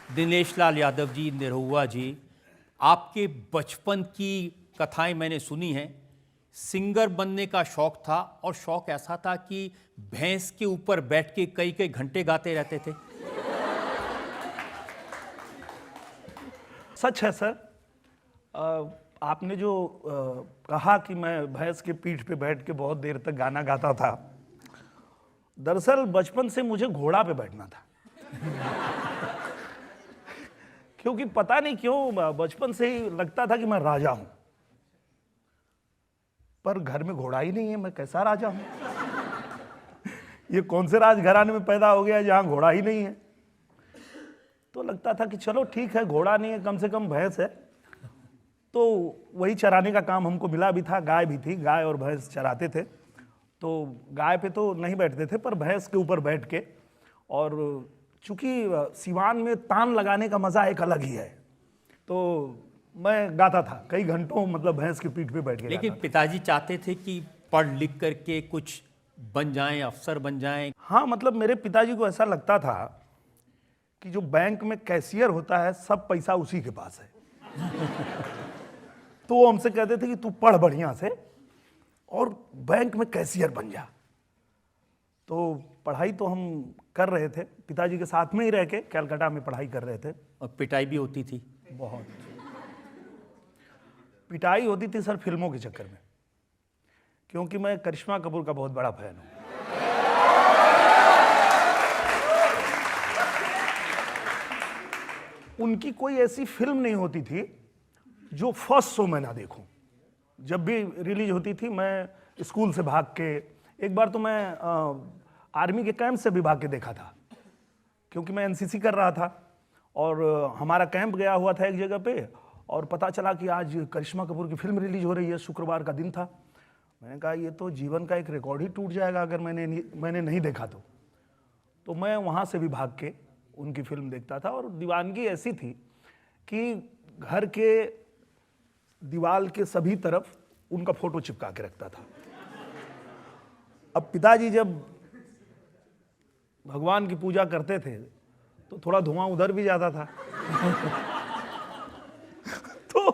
दिनेश लाल यादव जी, निरहुआ जी, आपके बचपन की कथाएं मैंने सुनी हैं। सिंगर बनने का शौक था और शौक ऐसा था कि भैंस के ऊपर बैठ के कई कई घंटे गाते रहते थे। सच है सर। आपने जो कहा कि मैं भैंस के पीठ पे बैठ के बहुत देर तक गाना गाता था, दरअसल बचपन से मुझे घोड़ा पे बैठना था। क्योंकि पता नहीं क्यों बचपन से ही लगता था कि मैं राजा हूं, पर घर में घोड़ा ही नहीं है, मैं कैसा राजा हूं? ये कौन से राजघराने में पैदा हो गया जहां घोड़ा ही नहीं है? तो लगता था कि चलो ठीक है, घोड़ा नहीं है, कम से कम भैंस है। तो वही चराने का काम हमको मिला भी था, गाय भी थी, गाय और भैंस चराते थे। तो गाय पे तो नहीं बैठते थे, पर भैंस के ऊपर बैठ के, और चूंकि सिवान में तान लगाने का मजा एक अलग ही है, तो मैं गाता था कई घंटों, मतलब भैंस की पीठ पे बैठ के। लेकिन पिताजी चाहते थे कि पढ़ लिख करके कुछ बन जाएं, अफसर बन जाएं। हाँ, मतलब मेरे पिताजी को ऐसा लगता था कि जो बैंक में कैशियर होता है, सब पैसा उसी के पास है। तो वो हमसे कहते थे कि तू पढ़ बढ़िया से और बैंक में कैशियर बन जा। तो पढ़ाई तो हम कर रहे थे, पिताजी के साथ में ही रह के कलकत्ता में पढ़ाई कर रहे थे। और पिटाई भी होती थी। बहुत पिटाई होती थी सर, फिल्मों के चक्कर में, क्योंकि मैं करिश्मा कपूर का बहुत बड़ा फैन हूं। उनकी कोई ऐसी फिल्म नहीं होती थी जो फर्स्ट शो में ना देखूं। जब भी रिलीज होती थी, मैं स्कूल से भाग के, एक बार तो मैं आर्मी के कैंप से भी भाग के देखा था, क्योंकि मैं एनसीसी कर रहा था और हमारा कैंप गया हुआ था एक जगह पे, और पता चला कि आज करिश्मा कपूर की फिल्म रिलीज हो रही है, शुक्रवार का दिन था। मैंने कहा ये तो जीवन का एक रिकॉर्ड ही टूट जाएगा अगर मैंने नहीं देखा तो मैं वहाँ से भी भाग के उनकी फिल्म देखता था। और दीवानगी ऐसी थी कि घर के दीवार के सभी तरफ उनका फोटो चिपका के रखता था। अब पिताजी जब भगवान की पूजा करते थे तो थोड़ा धुआं उधर भी जाता था। तो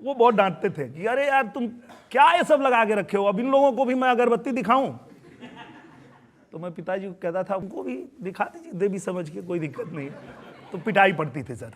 वो बहुत डांटते थे कि अरे यार तुम क्या ये सब लगा के रखे हो, अब इन लोगों को भी मैं अगरबत्ती दिखाऊं? तो मैं पिताजी को कहता था उनको भी दिखा दीजिए, देवी समझ के, कोई दिक्कत नहीं। तो पिटाई पड़ती थी सर।